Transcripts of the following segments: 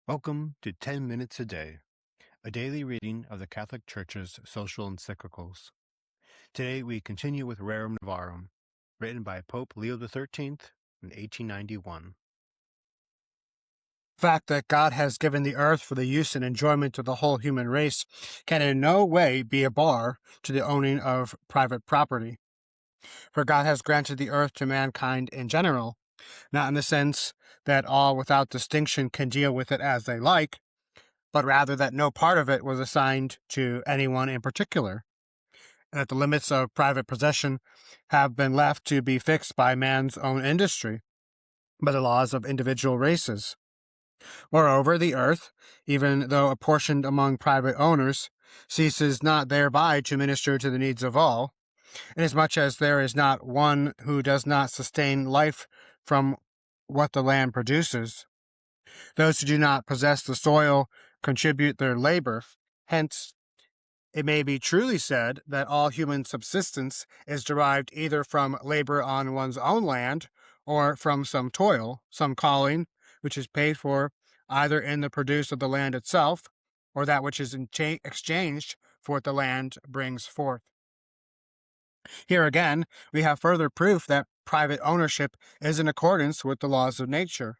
Welcome to 10 Minutes a Day, a daily reading of the Catholic Church's social encyclicals. Today we continue with Rerum Novarum, written by Pope Leo XIII in 1891. The fact that God has given the earth for the use and enjoyment of the whole human race can in no way be a bar to the owning of private property. For God has granted the earth to mankind in general, not in the sense that all without distinction can deal with it as they like, but rather that no part of it was assigned to anyone in particular, and that the limits of private possession have been left to be fixed by man's own industry, by the laws of individual races. Moreover, the earth, even though apportioned among private owners, ceases not thereby to minister to the needs of all, inasmuch as there is not one who does not sustain life from what the land produces. Those who do not possess the soil contribute their labor. Hence, it may be truly said that all human subsistence is derived either from labor on one's own land, or from some toil, some calling, which is paid for either in the produce of the land itself, or that which is exchanged for what the land brings forth. Here again, we have further proof that private ownership is in accordance with the laws of nature.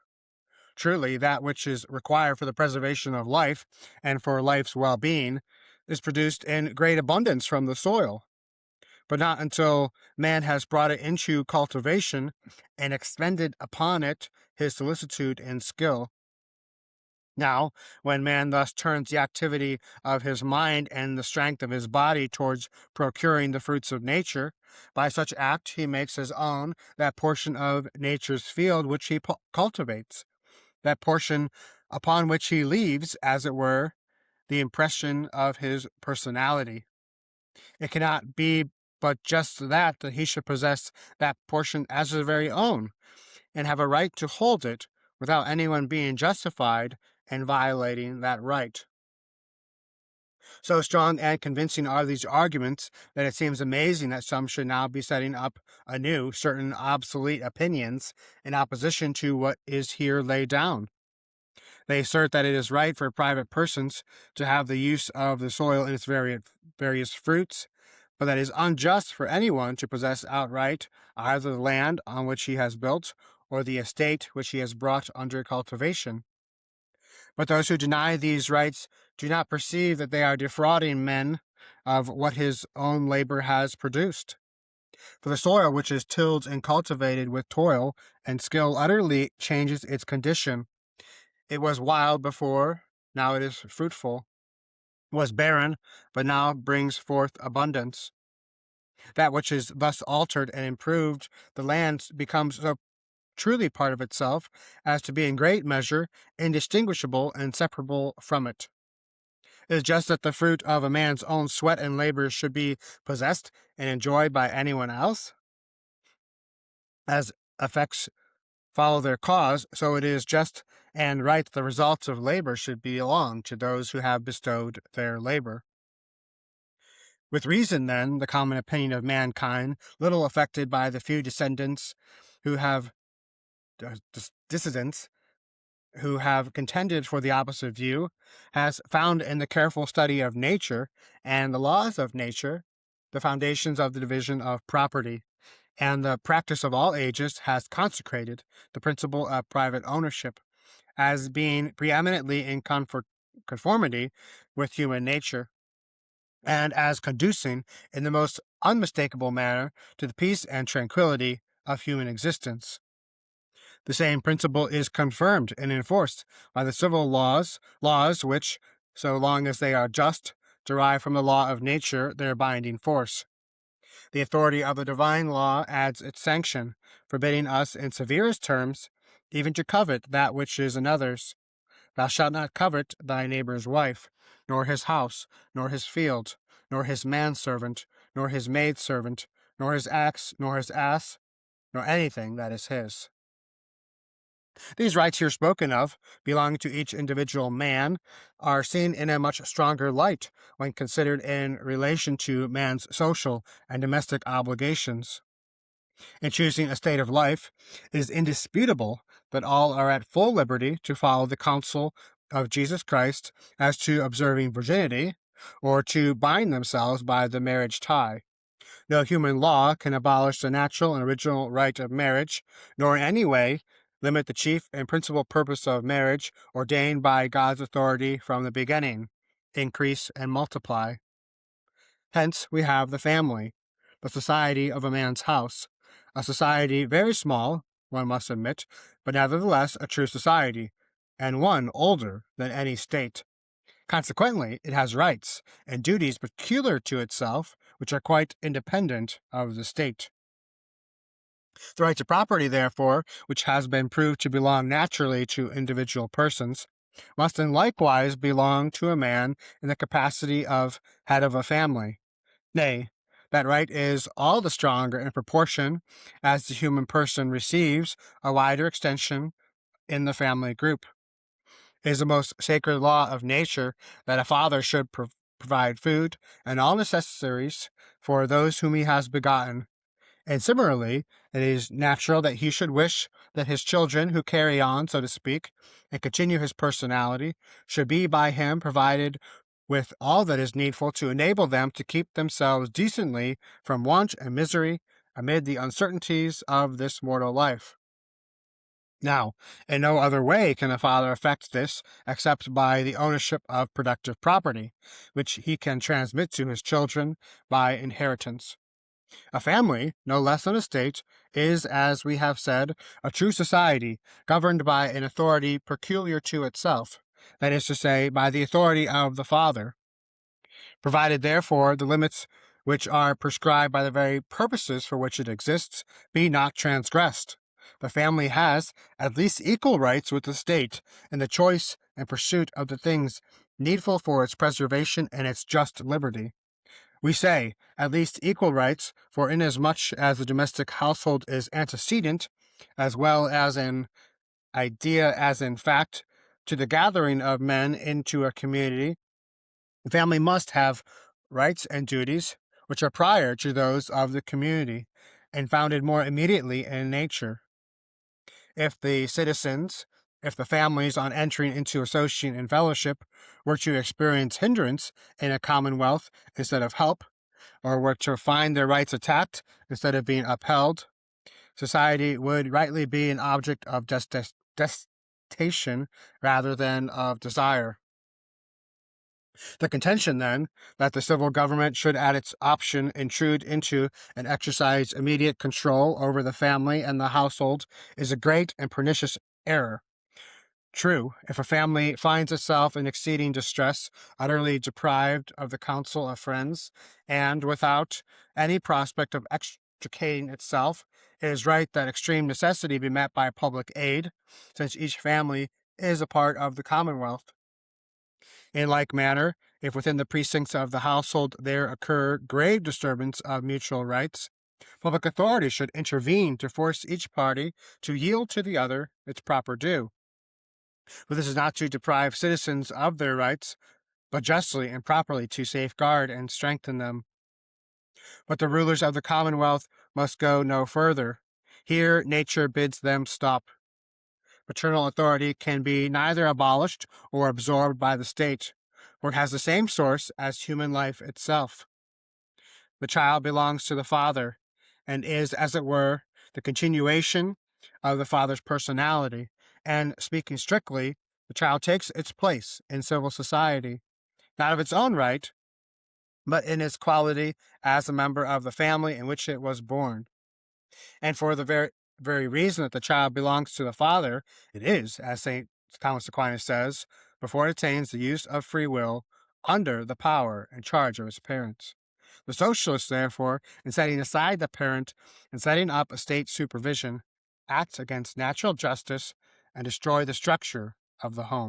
Truly, that which is required for the preservation of life and for life's well-being is produced in great abundance from the soil, but not until man has brought it into cultivation and expended upon it his solicitude and skill. Now, when man thus turns the activity of his mind and the strength of his body towards procuring the fruits of nature, by such act he makes his own that portion of nature's field which he cultivates, that portion upon which he leaves, as it were, the impression of his personality. It cannot be but just that he should possess that portion as his very own, and have a right to hold it without anyone being justified in violating that right. So strong and convincing are these arguments that it seems amazing that some should now be setting up anew certain obsolete opinions in opposition to what is here laid down. They assert that it is right for private persons to have the use of the soil and its various fruits, but that it is unjust for anyone to possess outright either the land on which he has built or the estate which he has brought under cultivation. But those who deny these rights do not perceive that they are defrauding men of what his own labor has produced. For the soil which is tilled and cultivated with toil and skill utterly changes its condition. It was wild before, now it is fruitful. It was barren, but now brings forth abundance. That which is thus altered and improved, the land becomes so truly part of itself as to be in great measure indistinguishable and separable from it. It is just that the fruit of a man's own sweat and labor should be possessed and enjoyed by anyone else. As effects follow their cause, so it is just and right that the results of labor should belong to those who have bestowed their labor. With reason, then, the common opinion of mankind, little affected by the few dissidents who have contended for the opposite view, has found in the careful study of nature and the laws of nature the foundations of the division of property, and the practice of all ages has consecrated the principle of private ownership as being preeminently in conformity with human nature, and as conducing in the most unmistakable manner to the peace and tranquility of human existence. The same principle is confirmed and enforced by the civil laws which, so long as they are just, derive from the law of nature their binding force. The authority of the divine law adds its sanction, forbidding us in severest terms even to covet that which is another's. Thou shalt not covet thy neighbor's wife, nor his house, nor his field, nor his manservant, nor his maidservant, nor his axe, nor his ass, nor anything that is his. These rights here spoken of, belonging to each individual man, are seen in a much stronger light when considered in relation to man's social and domestic obligations. In choosing a state of life, it is indisputable that all are at full liberty to follow the counsel of Jesus Christ as to observing virginity, or to bind themselves by the marriage tie. No human law can abolish the natural and original right of marriage, nor in any way limit the chief and principal purpose of marriage ordained by God's authority from the beginning: increase and multiply. Hence we have the family, the society of a man's house, a society very small, one must admit, but nevertheless a true society, and one older than any state. Consequently, it has rights and duties peculiar to itself, which are quite independent of the state. The right to property, therefore, which has been proved to belong naturally to individual persons, must then likewise belong to a man in the capacity of head of a family. Nay, that right is all the stronger in proportion as the human person receives a wider extension in the family group. It is the most sacred law of nature that a father should provide food and all necessaries for those whom he has begotten. And similarly, it is natural that he should wish that his children, who carry on, so to speak, and continue his personality, should be by him provided with all that is needful to enable them to keep themselves decently from want and misery amid the uncertainties of this mortal life. Now, in no other way can a father effect this except by the ownership of productive property, which he can transmit to his children by inheritance. A family, no less than a state, is, as we have said, a true society, governed by an authority peculiar to itself, that is to say, by the authority of the father. Provided, therefore, the limits which are prescribed by the very purposes for which it exists be not transgressed, the family has at least equal rights with the state in the choice and pursuit of the things needful for its preservation and its just liberty. We say, at least equal rights, for inasmuch as the domestic household is antecedent, as well as in idea as in fact, to the gathering of men into a community, the family must have rights and duties which are prior to those of the community, and founded more immediately in nature. If the families, on entering into association and fellowship, were to experience hindrance in a commonwealth instead of help, or were to find their rights attacked instead of being upheld, society would rightly be an object of detestation rather than of desire. The contention, then, that the civil government should at its option intrude into and exercise immediate control over the family and the household is a great and pernicious error. True, if a family finds itself in exceeding distress, utterly deprived of the counsel of friends, and without any prospect of extricating itself, it is right that extreme necessity be met by public aid, since each family is a part of the commonwealth. In like manner, if within the precincts of the household there occur grave disturbance of mutual rights, public authority should intervene to force each party to yield to the other its proper due. For this is not to deprive citizens of their rights, but justly and properly to safeguard and strengthen them. But the rulers of the commonwealth must go no further. Here nature bids them stop. Paternal authority can be neither abolished or absorbed by the state, for it has the same source as human life itself. The child belongs to the father, and is, as it were, the continuation of the father's personality, and, speaking strictly, the child takes its place in civil society, not of its own right, but in its quality as a member of the family in which it was born. And for the very reason that the child belongs to the father, it is, as St. Thomas Aquinas says, before it attains the use of free will, under the power and charge of its parents. The socialists, therefore, in setting aside the parent and setting up a state supervision, act against natural justice and destroy the structure of the home.